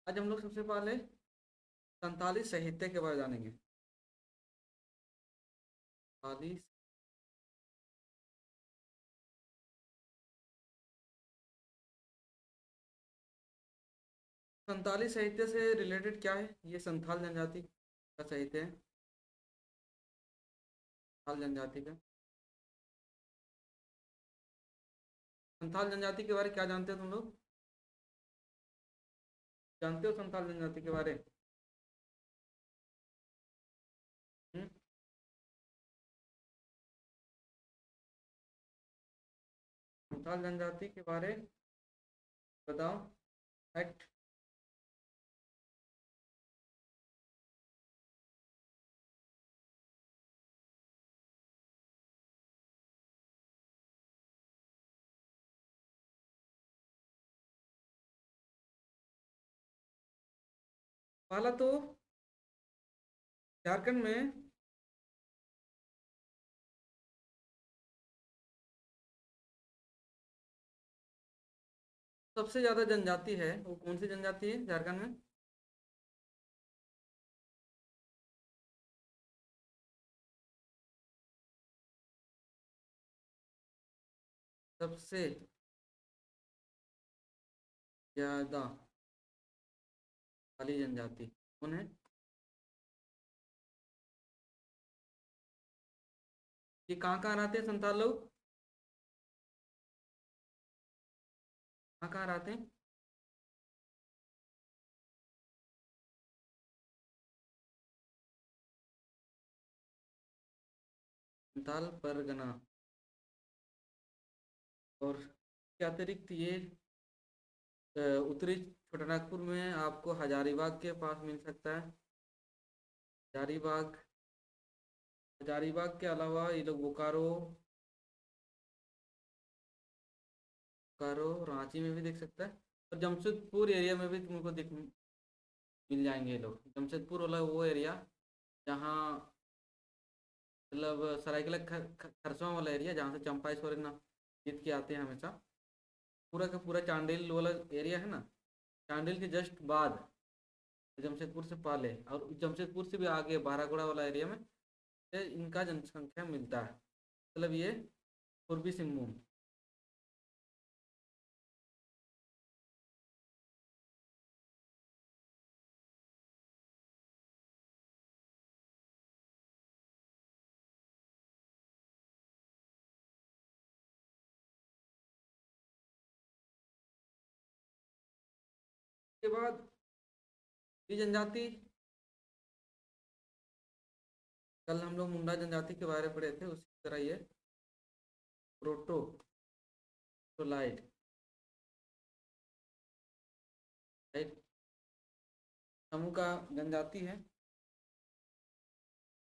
आज हम लोग सबसे पहले संताली साहित्य के बारे में जानेंगे। संताली संताली साहित्य से रिलेटेड क्या है? ये संथाल जनजाति का साहित्य है। संथाल जनजाति का संथाल जनजाति के बारे में क्या जानते हो तुम लोग? जानते हो संथाल जनजाति के बारे? हम्म? संथाल जनजाति के बारे बताओ। फैक्ट। पहला तो झारखंड में सबसे ज्यादा जनजाति है, वो कौन सी जनजाति है झारखंड में? सबसे ज्यादा वाली जनजाति कौन है? ये कहाँ कहाँ रहते हैं संथाल लोग? कहाँ कहाँ रहते हैं? संथाल परगना। और इसके अतिरिक्त ये उत्तरी छोटानागपुर में आपको हजारीबाग के पास मिल सकता है। हजारीबाग हजारीबाग के अलावा ये लोग बोकारो बोकारो रांची में भी देख सकता है। और जमशेदपुर एरिया में भी तुमको दिख मिल जाएंगे ये लोग। जमशेदपुर वाला वो एरिया जहाँ मतलब सरायकेला खरसवां वाला एरिया जहाँ से चंपाई ना जीत के आते हैं हमेशा। पूरा का पूरा चांडिल वाला एरिया है ना, चांडिल के जस्ट बाद जमशेदपुर से पहले और जमशेदपुर से भी आगे बारागुड़ा वाला एरिया में से इनका जनसंख्या मिलता है। मतलब ये पूर्वी सिंहभूम के बाद ये जनजाति कल हम लोग मुंडा जनजाति के बारे में पढ़े थे, उसी तरह ये प्रोटोलाइट समूह का जनजाति है।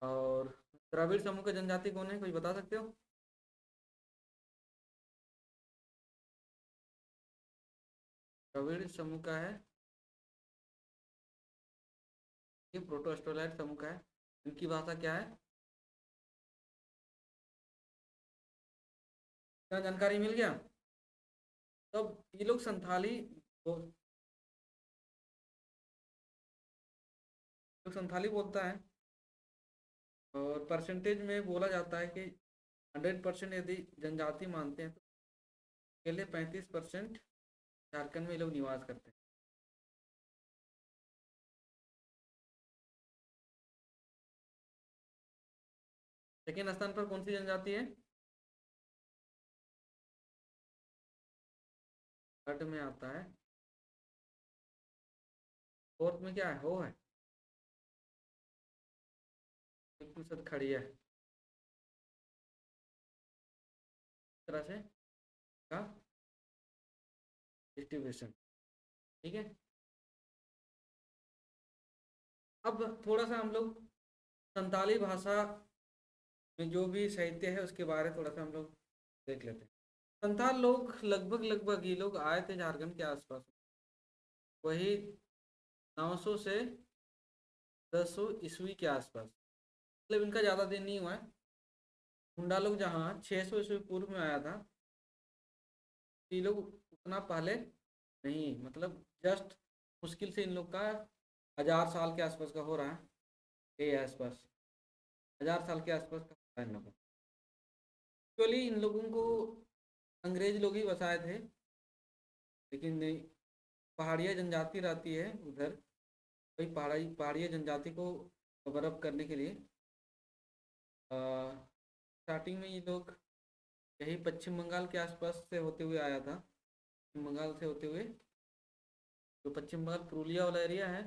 और द्रविड़ समूह का जनजाति कौन है, कोई बता सकते हो? द्रविड़ समूह का है ये प्रोटोस्टोलाइट समूह का है। इनकी भाषा क्या है? क्या जानकारी मिल गया? तब ये लोग संथाली लोग संथाली बोलता है। और परसेंटेज में बोला जाता है कि 100% यदि जनजाति मानते हैं तो अकेले 35% झारखंड में ये लोग निवास करते हैं। सेकेंड स्थान पर कौन सी जनजाति है? थर्ड में आता है। फोर्थ में क्या है? हो है। बिल्कुल सद खड़ी है। इस तरह से का डिस्ट्रीब्यूशन। ठीक है। अब थोड़ा सा हम लोग संताली भाषा में जो भी साहित्य है उसके बारे में थोड़ा सा हम लोग देख लेते हैं। संथाल लोग लगभग लगभग ये लोग आए थे झारखंड के आसपास, वही 900 से 1000 ईस्वी के आसपास। मतलब इनका ज़्यादा दिन नहीं हुआ है। मुंडा लोग जहाँ 600 ईस्वी पूर्व में आया था, ये लोग उतना पहले नहीं, मतलब जस्ट मुश्किल से इन लोग का 1000 साल के आसपास का हो रहा है, के आसपास 1000 साल के आसपास का हो रहा है इन लोगों का। एक्चुअली इन लोगों को अंग्रेज लोग ही बसाए थे, लेकिन पहाड़िया जनजाति रहती है उधर, वही पहाड़िया जनजाति को कवर अप करने के लिए स्टार्टिंग में ये लोग यही पश्चिम बंगाल के आसपास से होते हुए आया था। पश्चिम बंगाल से होते हुए, जो पश्चिम बंगाल पुरुलिया वाला एरिया है,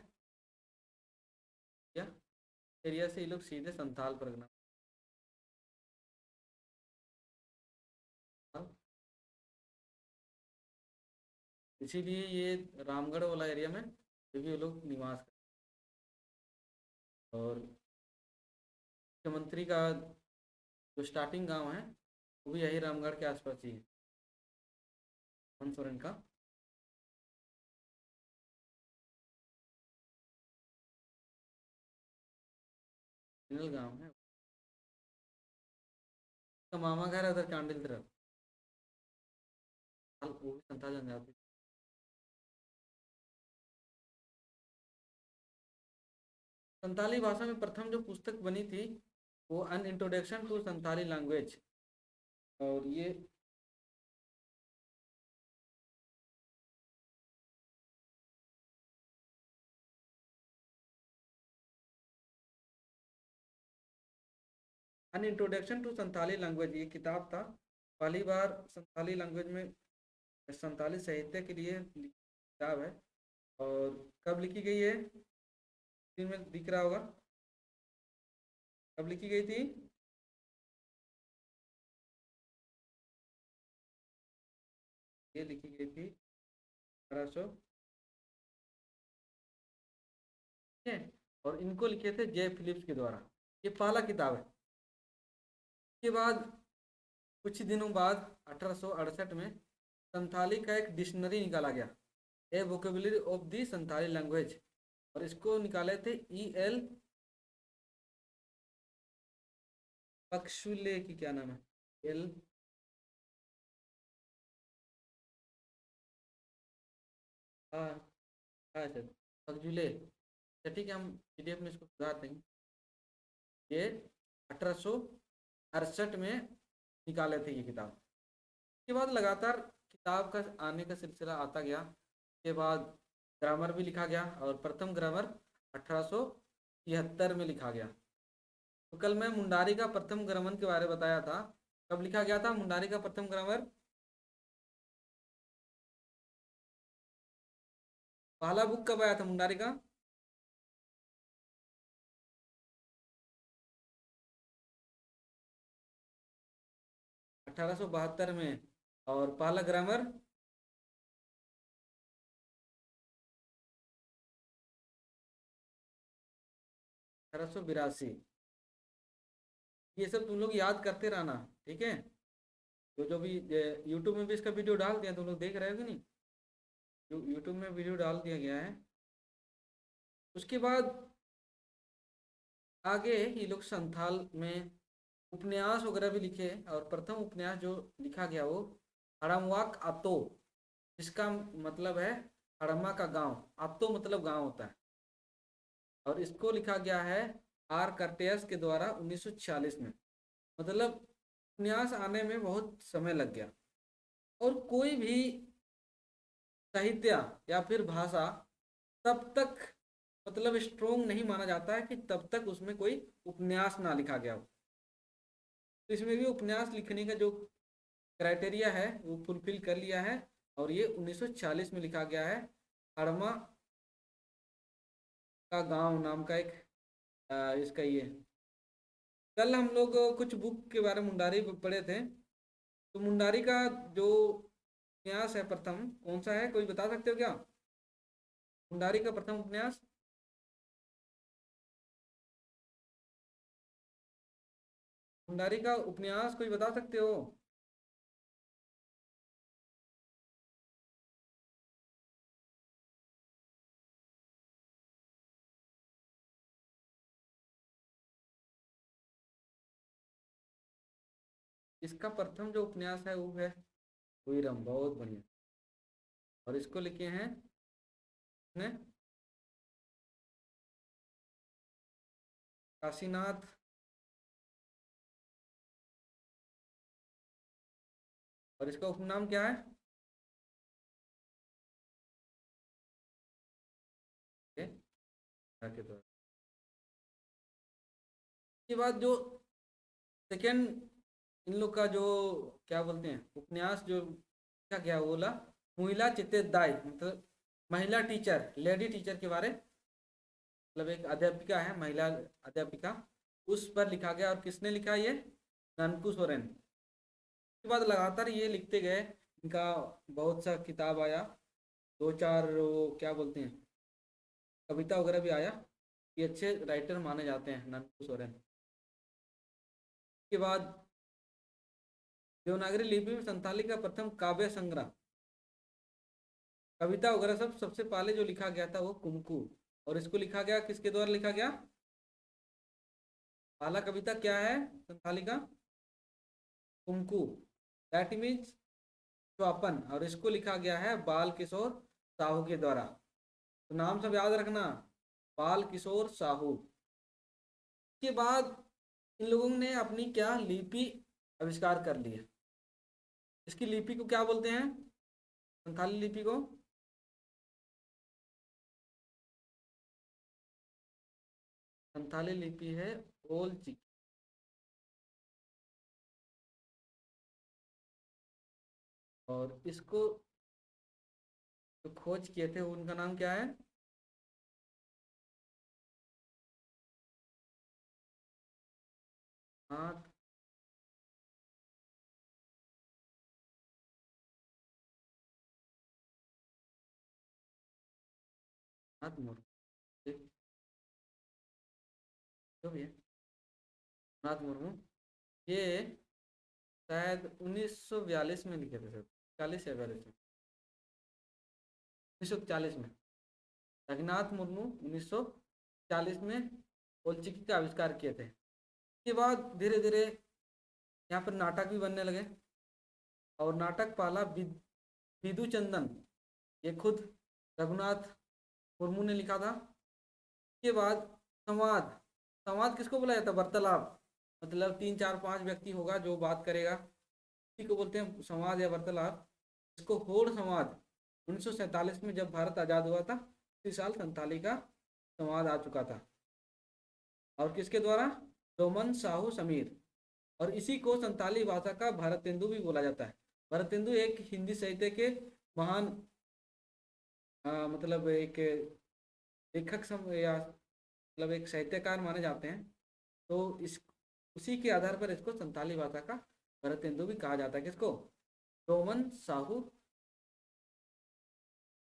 या एरिया से ये लोग सीधे संथाल परगना, इसीलिए ये रामगढ़ वाला एरिया में जो भी ये लोग निवास करते। और मुख्यमंत्री का जो स्टार्टिंग गांव है वो भी यही रामगढ़ के आसपास ही है, हेमंत सोरेन का। ओरिजिनल गांव है, उसका मामा घर है उधर चांडिल तरफ, वो भी संथाल जनजाति। संथाली भाषा में प्रथम जो पुस्तक बनी थी वो अन इंट्रोडक्शन टू संथाली लैंग्वेज, और ये अन इंट्रोडक्शन टू संथाली लैंग्वेज ये किताब था, पहली बार संथाली लैंग्वेज में, संथाली साहित्य के लिए किताब है। और कब लिखी गई है, स्क्रीन में दिख रहा होगा, कब लिखी गई थी? ये लिखी गई थी 1800, है, और इनको लिखे थे जे फिलिप्स के द्वारा। ये पहला किताब है। इसके बाद कुछ दिनों बाद 1868 में संथाली का एक डिक्शनरी निकाला गया, a vocabulary of the Santhali language, और इसको निकाले थे E.L. पक्षुले की, क्या नाम है, एल, हाँ हाँ सर, पक्षुले। अच्छा ठीक है, हम PDF में इसको सुधार देंगे। ये 1868 में निकाले थे ये किताब। उसके बाद लगातार किताब का आने का सिलसिला आता गया। उसके बाद ग्रामर भी लिखा गया, और प्रथम ग्रामर 1873 में लिखा गया। तो कल मैं मुंडारी का प्रथम ग्रामर के बारे में बताया था, कब लिखा गया था मुंडारी का प्रथम ग्रामर? पहला बुक कब आया था मुंडारी का? 1872 में। और पहला ग्रामर? 1882। ये सब तुम लोग याद करते रहना, ठीक है? तो जो भी यूट्यूब में भी इसका वीडियो डाल दिया, तुम लोग देख रहे हो कि नहीं? यूट्यूब में वीडियो डाल दिया गया है। उसके बाद आगे ये लोग संथाल में उपन्यास वगैरह भी लिखे, और प्रथम उपन्यास जो लिखा गया वो हड़मवाक आतो, जिसका मतलब है हड़म्मा का गांव, आतो मतलब गांव होता है, और इसको लिखा गया है आर कर्टेस के द्वारा 1946 में। मतलब उपन्यास आने में बहुत समय लग गया, और कोई भी साहित्य या फिर भाषा तब तक मतलब स्ट्रोंग नहीं माना जाता है कि तब तक उसमें कोई उपन्यास ना लिखा गया हो। तो इसमें भी उपन्यास लिखने का जो क्राइटेरिया है वो फुलफिल कर लिया है, और ये 1940 में लिखा गया है। हड़मा का गांव नाम का एक इसका ये, कल हम लोग कुछ बुक के बारे में मुंडारी पढ़े थे, तो मुंडारी का जो उपन्यास है प्रथम कौन सा है, कोई बता सकते हो क्या? मुंडारी का प्रथम उपन्यास, मुंडारी का उपन्यास कोई बता सकते हो? इसका प्रथम जो उपन्यास है वो है हुईरम, बहुत बढ़िया। और इसको लिखे हैं ने काशीनाथ और इसका उपनाम क्या है? ये के द्वारा। इसके बाद जो सेकेंड इन लोग का जो क्या बोलते हैं उपन्यास जो क्या क्या बोला, महिला चित्तेदाय मतलब महिला टीचर, लेडी टीचर के बारे, मतलब एक अध्यापिका है, महिला अध्यापिका, उस पर लिखा गया। और किसने लिखा ये? ननकू सोरेन। उसके बाद लगातार ये लिखते गए, इनका बहुत सा किताब आया, दो चार वो क्या बोलते हैं कविता वगैरह भी आया। ये अच्छे राइटर माने जाते हैं ननकू सोरेन। के बाद देवनागरी लिपि में संथाली का प्रथम काव्य संग्रह, कविता वगैरह सब सबसे पहले जो लिखा गया था वो कुमकू। और इसको लिखा गया, किसके द्वारा लिखा गया? पहला कविता क्या है संथाली का? कुमकू, दैट मीन्स चौपन। और इसको लिखा गया है बाल किशोर साहू के द्वारा। तो नाम सब याद रखना, बाल किशोर साहू। के बाद इन लोगों ने अपनी क्या लिपि आविष्कार कर ली है। इसकी लिपि को क्या बोलते हैं? संथाली लिपि को संथाली लिपि है ओल चिकी। और इसको जो खोज किए थे उनका नाम क्या है? नाथ नाथ मुर्मू, जो भी है नाथ मुर्मू। ये शायद 1942 में लिखे थे सर, 40 या 42 में, 1940 में। रघुनाथ मुर्मू 1940 में ओलचिकी का आविष्कार किए थे। इसके बाद धीरे धीरे यहाँ पर नाटक भी बनने लगे। और नाटक पाला विधु चंदन, ये खुद रघुनाथ मुर्मू ने लिखा था। इसके बाद संवाद, संवाद किसको बोला जाता है? वार्तालाप, मतलब तीन चार पांच व्यक्ति होगा जो बात करेगा, इसी को बोलते हैं संवाद या वार्तालाप। इसको होड़ संवाद 1947 में जब भारत आज़ाद हुआ था, इसी साल संताली का संवाद आ चुका था। और किसके द्वारा? डोमन साहू समीर। और इसी को संताली भाषा का भारतेंदु भी बोला जाता है। भारतेंदु एक हिंदी साहित्य के महान मतलब एक लेखक या मतलब एक साहित्यकार माने जाते हैं। तो इस उसी के आधार पर इसको संताली भाषा का भारतेंदु भी कहा जाता है। किसको? डोमन साहू।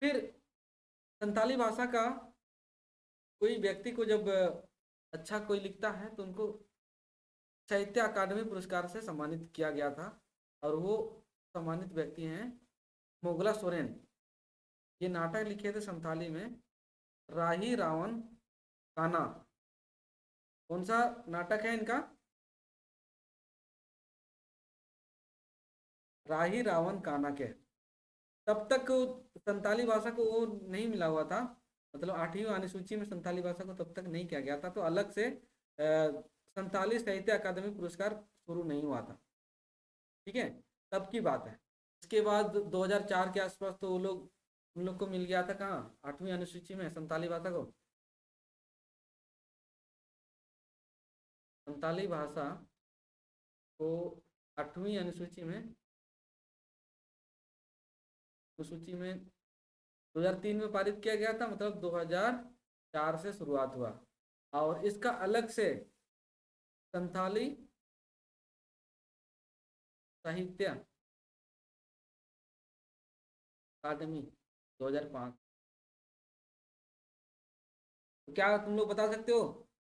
फिर संताली भाषा का कोई व्यक्ति को जब अच्छा कोई लिखता है तो उनको साहित्य अकादमी पुरस्कार से सम्मानित किया गया था। और वो सम्मानित व्यक्ति हैं मोगला सोरेन। ये नाटक लिखे थे संथाली में, राही रावण काना। कौन सा नाटक है इनका? राही रावण काना के। तब तक संताली भाषा को वो नहीं मिला हुआ था, मतलब 8वीं अनुसूची में संताली भाषा को तब तक नहीं किया गया था। तो अलग से संताली साहित्य अकादमी पुरस्कार शुरू नहीं हुआ था। ठीक है, तब की बात है। इसके बाद 2004 के आसपास तो वो लोग उन लोग को मिल गया था कहाँ, 8वीं अनुसूची में संताली भाषा को। संताली भाषा को 8वीं अनुसूची में 2003 में पारित किया गया था, मतलब 2004 से शुरुआत हुआ। और इसका अलग से संथाली साहित्य अकादमी 2005। तो क्या तुम लोग बता सकते हो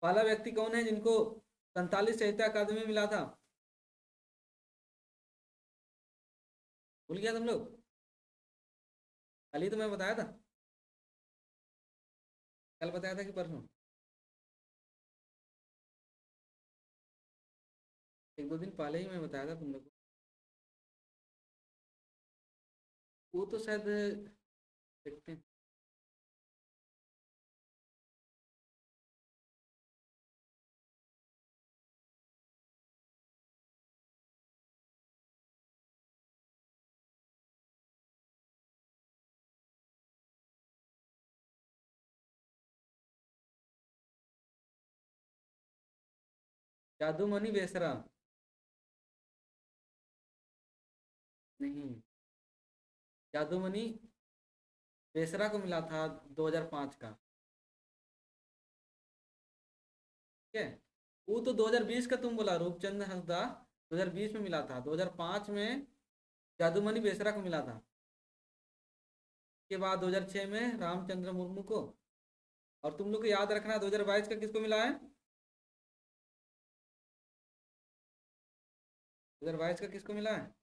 पहला व्यक्ति कौन है जिनको संताली साहित्य अकादमी मिला था? भूल गया तुम लोग? कल ही तो मैं बताया था, कल बताया था कि परसों? एक दो दिन पहले ही मैं बताया था तुम लोग को। वो तो शायद देखते हैं। जादूमणि बेसरा नहीं, जादूमणि बेसरा को मिला था 2005 का। ठीक है, वो तो 2020 का तुम बोला, रूपचंद हंसदा 2020 में मिला था, 2005 में जादूमणि बेसरा को मिला था। के बाद 2006 में रामचंद्र मुर्मू को। और तुम लोग को याद रखना 2022 का किसको मिला है, 2022 का किसको मिला है,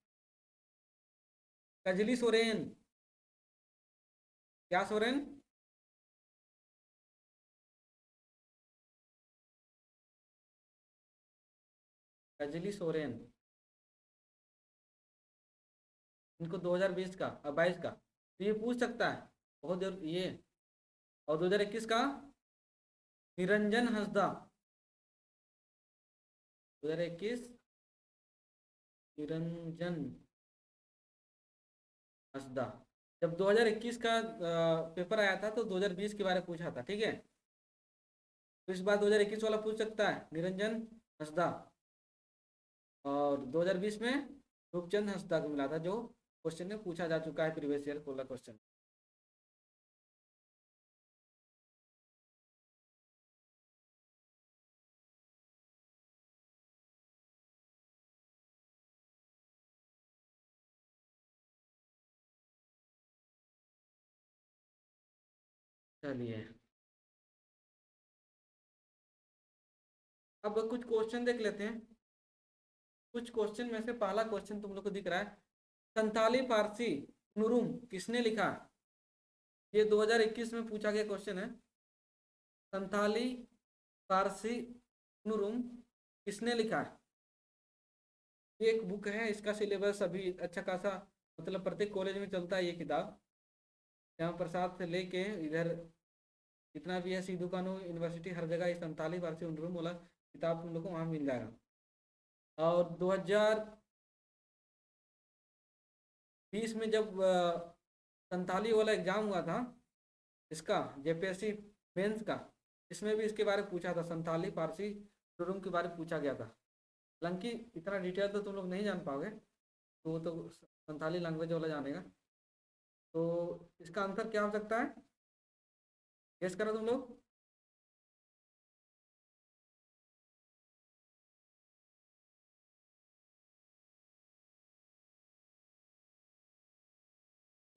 कजली सोरेन। क्या सोरेन? कजली सोरेन। इनको 2020 का और 22 का तो ये पूछ सकता है, बहुत जरूर ये। और 2021 का निरंजन हंसदा, 2021 निरंजन हंसदा। जब 2021 का पेपर आया था तो 2020 के बारे में पूछा था, ठीक है। तो इस बार 2021 वाला पूछ सकता है निरंजन हंसदा। और 2020 में रूपचंद हंसदा को मिला था, जो क्वेश्चन में पूछा जा चुका है, प्रीवियस ईयर वाला क्वेश्चन। चलिए, अब कुछ क्वेश्चन देख लेते हैं। कुछ क्वेश्चन में से पहला क्वेश्चन तुम लोग को दिख रहा है, संथाली फारसी नुरुम किसने लिखा? ये 2021 में पूछा गया क्वेश्चन है। संथाली फारसी नुरुम किसने लिखा है? ये एक बुक है, इसका सिलेबस अभी अच्छा खासा, मतलब प्रत्येक कॉलेज में चलता है ये किताब। श्यामा प्रसाद से लेके इधर जितना भी है, सिद्धू कानू यूनिवर्सिटी, हर जगह ये संथाली फारसी उर्दू वाला किताब तुम लोग को वहाँ मिल जाएगा। और 2020 में जब संथाली वाला एग्जाम हुआ था, इसका जेपीएससी मेंस का, इसमें भी इसके बारे में पूछा था, संथाली फारसी उर्दू के बारे में पूछा गया था। हालांकि इतना डिटेल तो तुम लोग नहीं जान पाओगे, तो वो तो संथाली लैंग्वेज वाला जानेगा। तो इसका आंसर क्या हो सकता है, गेस करो तुम लोग।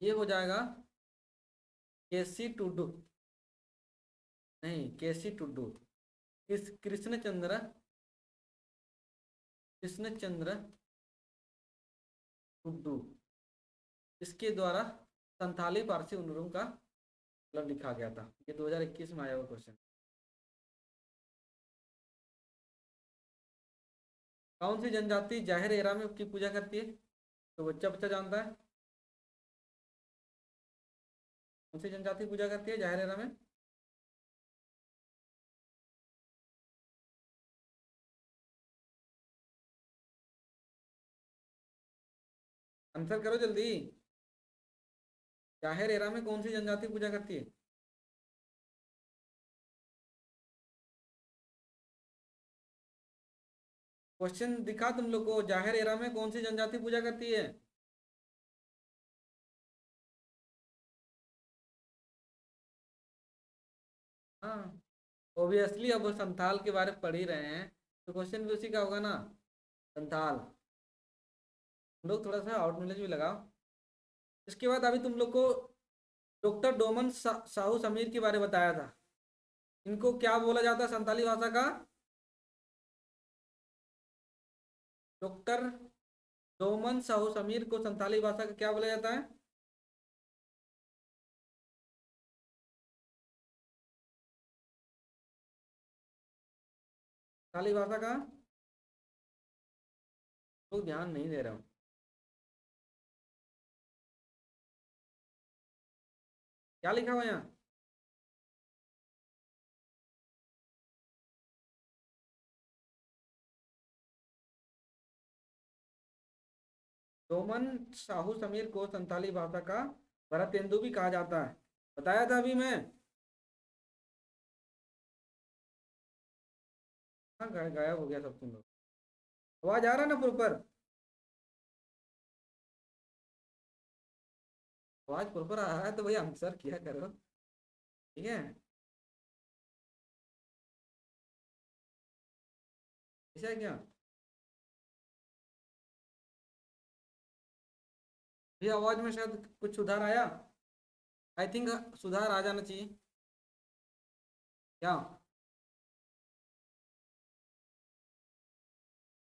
ये हो जाएगा केसी टुडू। नहीं, केसी टुडू, कृष्णचंद्र, कृष्णचंद्र टुडू, इसके द्वारा संथाली फारसी उर्दू का मतलब लिखा गया था। ये 2021 में आया हुआ क्वेश्चन। कौन सी जनजाति जाहिर एरा में की पूजा करती है? तो बच्चा बच्चा जानता है, कौन सी जनजाति पूजा करती है जाहिर एरा में? आंसर करो जल्दी, जाहिर एरा में कौन सी जनजाति पूजा करती है? क्वेश्चन दिखा तुम लोग को, जाहिर एरा में कौन सी जनजाति पूजा करती है? हाँ, ओबियसली अब वो संथाल के बारे में पढ़ ही रहे हैं, तो क्वेश्चन भी उसी का होगा ना, संथाल। तुम लोग थोड़ा सा आउट नॉलेज भी लगाओ। इसके बाद अभी तुम लोग को डॉक्टर डोमन साहू समीर के बारे में बताया था। इनको क्या बोला जाता है संथाली भाषा का? डॉक्टर डोमन साहू समीर को संथाली भाषा का क्या बोला जाता है? संथाली भाषा का लोग ध्यान नहीं दे रहे हो। क्या लिखा हुआ है यहाँ? डोमन साहू समीर को संथाली भाषा का भरतेंदु भी कहा जाता है, बताया था अभी मैं। हाँ गायब हो गया सब तुम लोग। आवाज आ रहा है ना प्रॉपर? आवाज प्रॉपर आ रहा है तो भाई आंसर किया करो। ठीक है। ऐसा है क्या? ये आवाज में शायद कुछ सुधार आया। आई थिंक सुधार आ जाना चाहिए। क्या?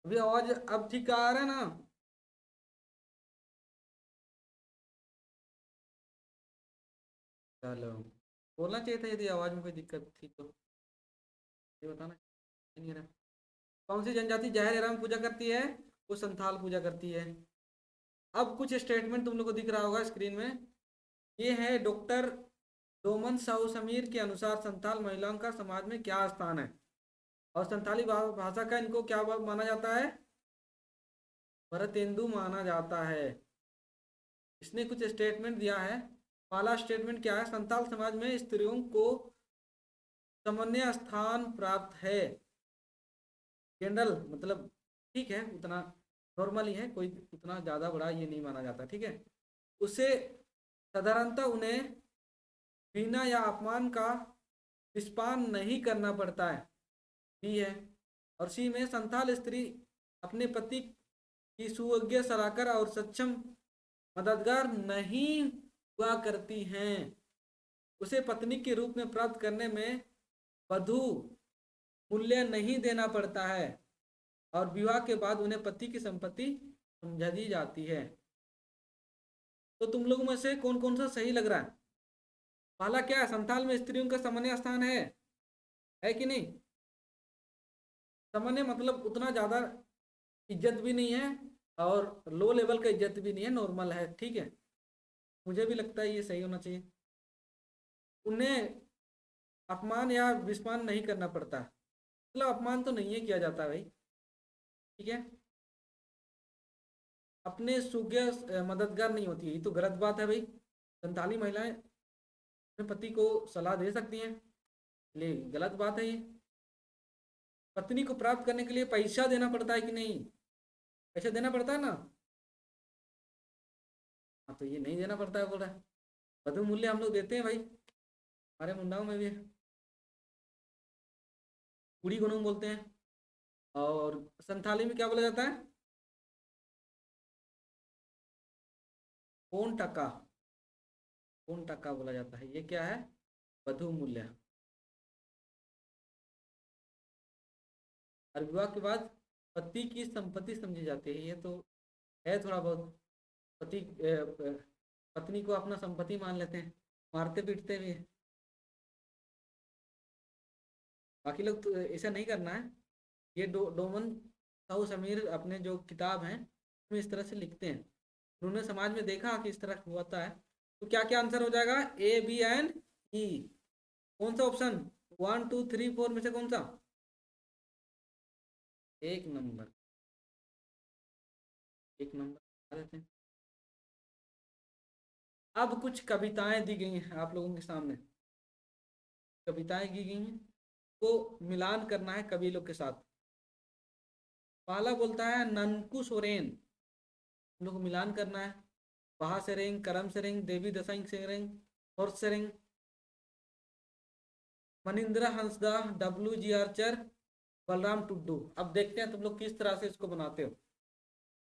अभी आवाज अब ठीक आ रहा है ना? चलो, बोलना चाहिए था यदि आवाज में कोई दिक्कत थी तो। ये बताना नहीं रहा। कौन सी जनजाति जहर एराम पूजा करती है? वो संथाल पूजा करती है। अब कुछ स्टेटमेंट तुम लोग को दिख रहा होगा स्क्रीन में। ये है डॉक्टर डोमन साहू समीर के अनुसार संथाल महिलाओं का समाज में क्या स्थान है। और संथाली भाषा का इनको क्या माना जाता है? भरतेंदु माना जाता है। इसने कुछ स्टेटमेंट दिया है। पहला स्टेटमेंट क्या है? संथाल समाज में स्त्रियों को सामान्य स्थान प्राप्त है। जनरल मतलब ठीक है, उतना नॉर्मल ही है, कोई उतना ज़्यादा बड़ा ये नहीं माना जाता। ठीक है। उसे साधारणतः उन्हें बिना या अपमान का विस्पान नहीं करना पड़ता है। बी है। और सी में संथाल स्त्री अपने पति की सुयोग्य सलाहकार और सक्षम मददगार नहीं हुआ करती हैं। उसे पत्नी के रूप में प्राप्त करने में वधु मूल्य नहीं देना पड़ता है। और विवाह के बाद उन्हें पति की संपत्ति समझा दी जाती है। तो तुम लोगों में से कौन कौन सा सही लग रहा है? पहला क्या है? संथाल में स्त्रियों का सामान्य स्थान है कि नहीं? सामान्य मतलब उतना ज्यादा इज्जत भी नहीं है और लो लेवल का इज्जत भी नहीं है, नॉर्मल है। ठीक है। मुझे भी लगता है ये सही होना चाहिए। उन्हें अपमान या विस्मान नहीं करना पड़ता, मतलब अपमान तो नहीं है किया जाता भाई। ठीक है। अपने सुज्ञ मददगार नहीं होती है, ये तो गलत बात है भाई। संताली महिलाएं अपने पति को सलाह दे सकती हैं, ले गलत बात है ये। पत्नी को प्राप्त करने के लिए पैसा देना पड़ता है कि नहीं? पैसा देना पड़ता है ना? हाँ, तो ये नहीं देना पड़ता है बोल रहा है। वधु मूल्य हम लोग देते हैं भाई, हमारे मुंडाओं में भी है। कुड़ी गुणों बोलते हैं। और संथाली में क्या बोला जाता है? कौन टका। कौन टका बोला जाता है, ये क्या है? वधु मूल्य। और विवाह के बाद पति की संपत्ति समझी जाती है, ये तो है थोड़ा बहुत। पति पत्नी को अपना संपत्ति मान लेते हैं, मारते पीटते भी हैं। बाकी लोग तो ऐसा नहीं करना है। ये डोमन साहू समीर अपने जो किताब हैं उसमें इस तरह से लिखते हैं। उन्होंने समाज में देखा कि इस तरह होता है। तो क्या क्या आंसर हो जाएगा? ए बी एंड ई। कौन सा ऑप्शन? 1 2 3 4 में से कौन सा? एक नंबर। एक नंबर आ देते हैं। अब कुछ कविताएं दी गई हैं आप लोगों के सामने। कविताएं की गई हैं, को मिलान करना है कवि लोग के साथ। पहला बोलता है ननकू सोरेन, हम लोग को मिलान करना है। बहा सेरेंग, करम सेरेंग, देवी दसाई सेरेंग, और Sereng, Manindra Hansda, W G Archer, Balram Tudu. अब देखते हैं तुम लोग किस तरह से इसको बनाते हो।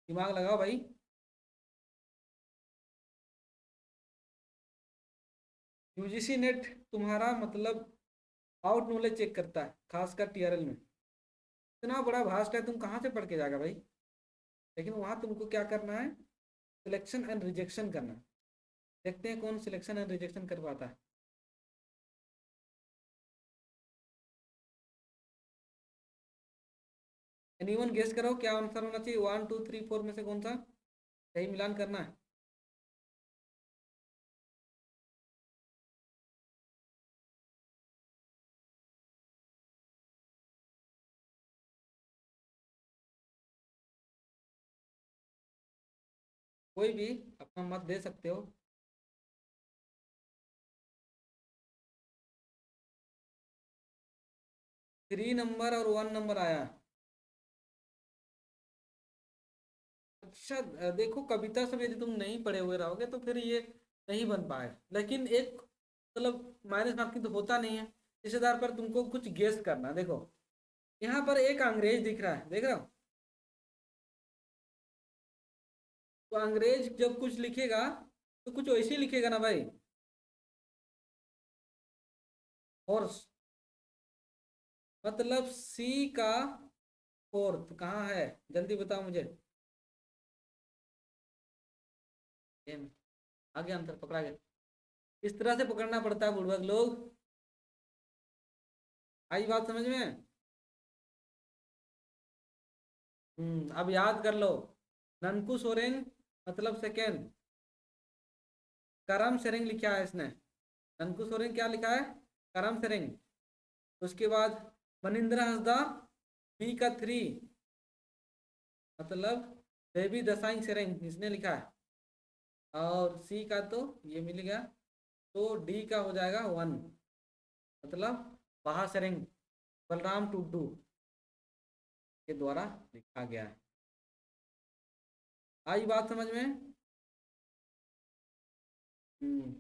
दिमाग लगाओ भाई। यूजीसी नेट तुम्हारा मतलब आउट नॉलेज चेक करता है, खासकर टीआरएल में। इतना बड़ा भास्ट है, तुम कहाँ से पढ़ के जाएगा भाई। लेकिन वहाँ तुमको क्या करना है? सिलेक्शन एंड रिजेक्शन करना है। देखते हैं कौन सिलेक्शन एंड रिजेक्शन कर पाता है। एनीवन गेस करो क्या आंसर होना चाहिए? 1 2 3 4 में से कौन सा सही मिलान करना है? कोई भी अपना मत दे सकते हो। 3 नंबर और 1 नंबर आया। अच्छा देखो कविता सब यदि तुम नहीं पढ़े हुए रहोगे तो फिर ये नहीं बन पाए, लेकिन एक मतलब माइनस मार्किंग तो होता नहीं है। इस आधार पर तुमको कुछ गेस करना। देखो यहाँ पर एक अंग्रेज दिख रहा है, देख रहे हो? तो अंग्रेज जब कुछ लिखेगा तो कुछ वैसे ही लिखेगा ना भाई। हॉर्स, मतलब सी का फोर्थ कहाँ है, जल्दी बताओ मुझे। एम, आगे अंतर पकड़ा गया। इस तरह से पकड़ना पड़ता है बुड़बक लोग। आई बात समझ में? अब याद कर लो। ननकू सोरेन मतलब सेकेंड, करम सेरिंग लिखा है इसने। ननकू सोरेन क्या लिखा है? करम सेरिंग। उसके बाद मनिंद्र हंसदा, बी का थ्री, मतलब देवी दसाई सेरिंग इसने लिखा है। और सी का तो ये मिल गया। तो डी का हो जाएगा वन, मतलब महासरिंग बलराम टुडू के द्वारा लिखा गया है। आई बात समझ में? हम्म।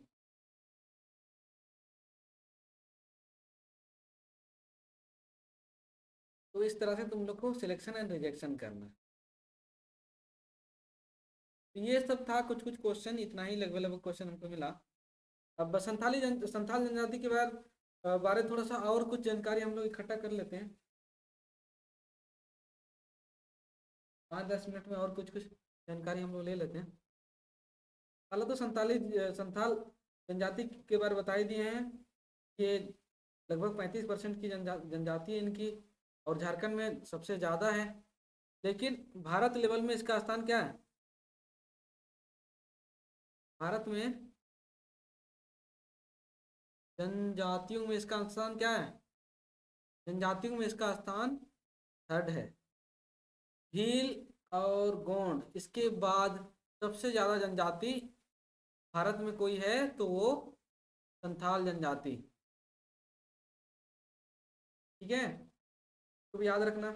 तो इस तरह से तुम लोग को सिलेक्शन एंड रिजेक्शन करना है। तो ये सब था कुछ कुछ क्वेश्चन, इतना ही लगभग लगभग क्वेश्चन हमको मिला। अब बस संथाल जनजाति के बाद बारे थोड़ा सा और कुछ जानकारी हम लोग इकट्ठा कर लेते हैं। 5-10 मिनट में और कुछ कुछ जानकारी हम लोग ले लेते हैं। हालांकि तो संथाल जनजाति के बारे बता ही दिए हैं। ये लगभग 35% की जनजाति है इनकी, और झारखंड में सबसे ज़्यादा है। लेकिन भारत लेवल में इसका स्थान क्या है? भारत में जनजातियों में इसका स्थान क्या है? जनजातियों में इसका स्थान थर्ड है। भील और गोंड इसके बाद सबसे ज़्यादा जनजाति भारत में कोई है तो वो संथाल जनजाति। ठीक है, तो याद रखना।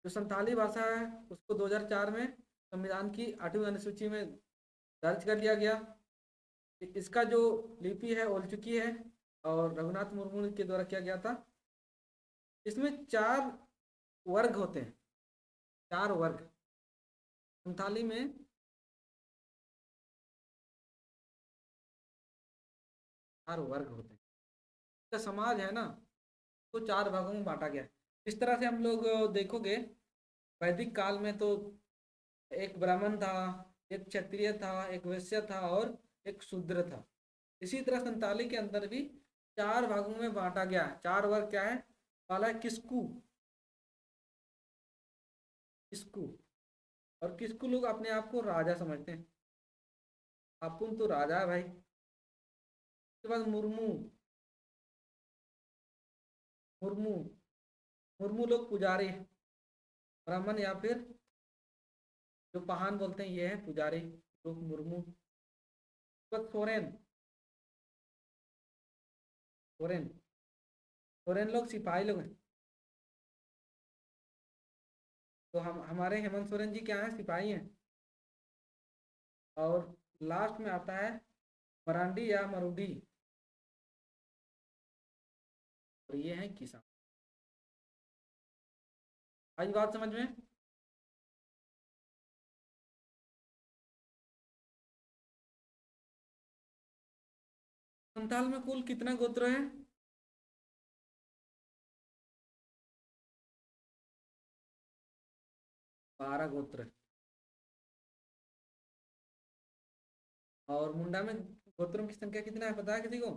जो संथाली भाषा है उसको 2004 में संविधान की 8वीं अनुसूची में दर्ज कर लिया गया। इसका जो लिपि है ओल चुकी है, और रघुनाथ मुर्मू के द्वारा किया गया था। इसमें 4 वर्ग होते हैं, 4 वर्ग संथाली में। चार वर्ग होते हैं, इसका समाज है ना, तो 4 भागों में बांटा गया है। इस तरह से हम लोग देखोगे वैदिक काल में तो एक ब्राह्मण था, एक क्षत्रिय था, एक वैश्य था और एक शूद्र था। इसी तरह संताली के अंदर भी 4 भागों में बांटा गया है। 4 वर्ग क्या है? पहला है किस्कू। किस्कू, और किस्कू लोग अपने आप को राजा समझते हैं। अपुन तो राजा है भाई। उसके बाद मुर्मू। मुर्मू, मुर्मू लोग पुजारी, ब्राह्मण या फिर जो पहान बोलते हैं ये है पुजारी लोग मुर्मू। उसके बाद सोरेन। सोरेन, सोरेन लोग सिपाही लोग हैं। तो हम हमारे हेमंत सोरेन जी क्या है? सिपाही हैं। और लास्ट में आता है मरांडी या मरूडी, और ये है किसान। आई बात समझ में? संथाल में कुल कितना गोत्र है? 12 गोत्र। और मुंडा में गोत्रों की संख्या कितना है, पता है किसी को?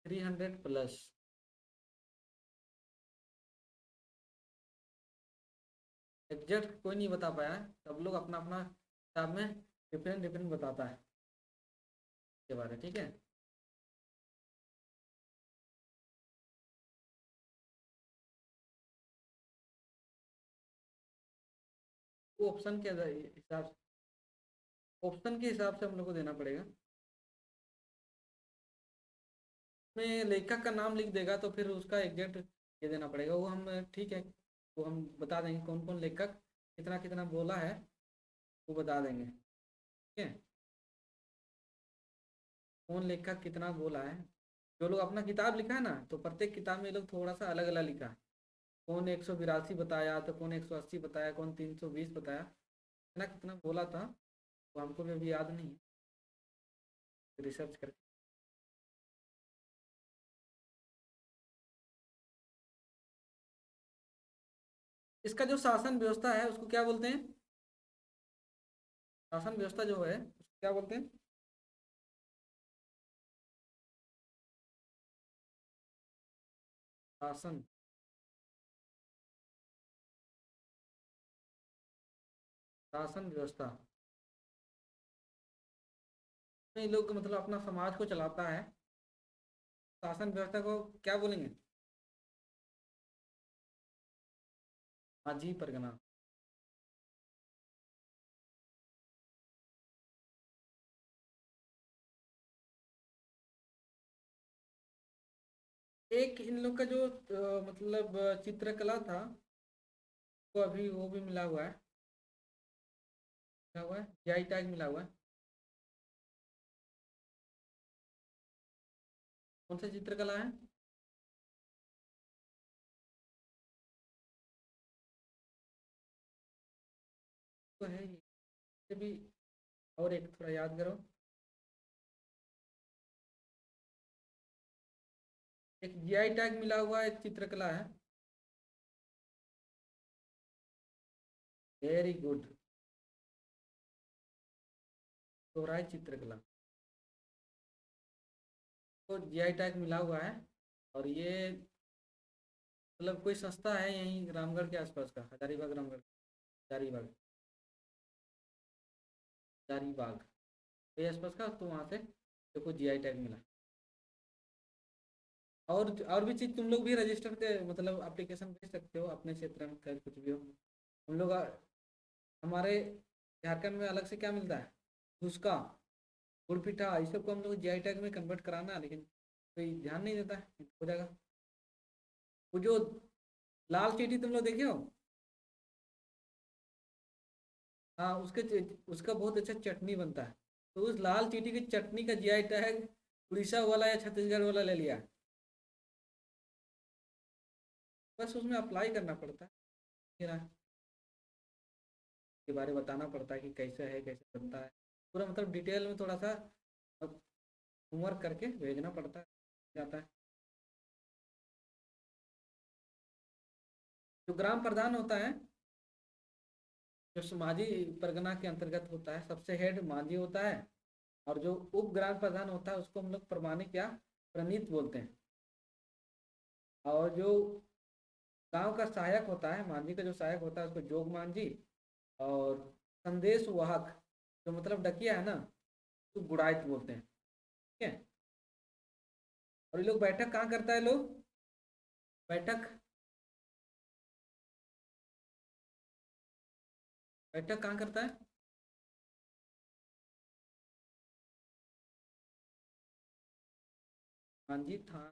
300+। एग्जैक्ट कोई नहीं बता पाया है, सब लोग अपना अपना हिसाब में डिफरेंट डिफरेंट बताता है के बारे, ठीक है। वो ऑप्शन के हिसाब से ऑप्शन के हिसाब से हम लोग को देना पड़ेगा। में लेखक का नाम लिख देगा तो फिर उसका एग्जैक्ट ये देना पड़ेगा, वो हम ठीक है, वो हम बता देंगे कौन कौन लेखक कितना कितना बोला है, वो बता देंगे, ठीक है। कौन लेखक कितना बोला है, जो लोग अपना किताब लिखा है ना, तो प्रत्येक किताब में ये लोग थोड़ा सा अलग अलग लिखा है। कौन 182 बताया, तो कौन 180 बताया, कौन 320 बताया, कितना कितना बोला था, तो हमको भी अभी याद नहीं है, रिसर्च करके। इसका जो शासन व्यवस्था है उसको क्या बोलते हैं? शासन व्यवस्था जो है उसको क्या बोलते हैं? शासन, शासन व्यवस्था में लोग मतलब अपना समाज को चलाता है, शासन व्यवस्था को क्या बोलेंगे? हाजी परगना। एक इन लोग का जो मतलब चित्रकला था, वो अभी वो भी मिला हुआ है, मिला हुआ है, जीआई टैग मिला हुआ है। कौन सा चित्रकला है? तो है ये भी। और एक थोड़ा याद करो। एक जीआई टैग मिला हुआ एक चित्रकला है। Very good. सोहराय चित्रकला को जीआई टैग मिला हुआ है। और ये मतलब कोई संस्था है यहीं रामगढ़ के आसपास का, हजारीबाग रामगढ़, हजारीबाग, हजारीबाग के आसपास का, तो वहाँ से देखो जीआई टैग मिला। और भी चीज़ तुम लोग भी रजिस्टर के मतलब एप्लीकेशन भेज सकते हो अपने क्षेत्र में, खैर कुछ भी हो। हम लोग हमारे झारखंड में अलग से क्या मिलता है, धुसका, गुड़ पिठा, इस सबको हम लोग जीआई टैग में कन्वर्ट कराना है, लेकिन कोई ध्यान नहीं देता है, हो जाएगा। वो जो लाल चीटी तुम लोग देखे हो, हाँ उसका बहुत अच्छा चटनी बनता है। तो उस लाल चीटी की चटनी का जीआई टैग उड़ीसा वाला या छत्तीसगढ़ वाला ले लिया। बस उसमें अप्लाई करना पड़ता है, मेरा के बारे में बताना पड़ता है कि कैसे है, कैसे बनता है, पूरा मतलब डिटेल में थोड़ा सा होमवर्क करके भेजना पड़ता है, जाता है। जो ग्राम प्रधान होता है, जो समाजी परगना के अंतर्गत होता है, सबसे हेड मांझी होता है। और जो उप ग्राम प्रधान होता है उसको हम लोग प्रमाणिक या प्रणीत बोलते हैं। और जो गांव का सहायक होता है, मांझी का जो सहायक होता है उसको जोग मांझी। और संदेश वाहक, जो मतलब डकिया है ना, तो गुड़ायत बोलते हैं, ठीक है। और ये लोग बैठक कहाँ करता है लोग, बैठक, बैठक कहाँ करता है? मांझी था।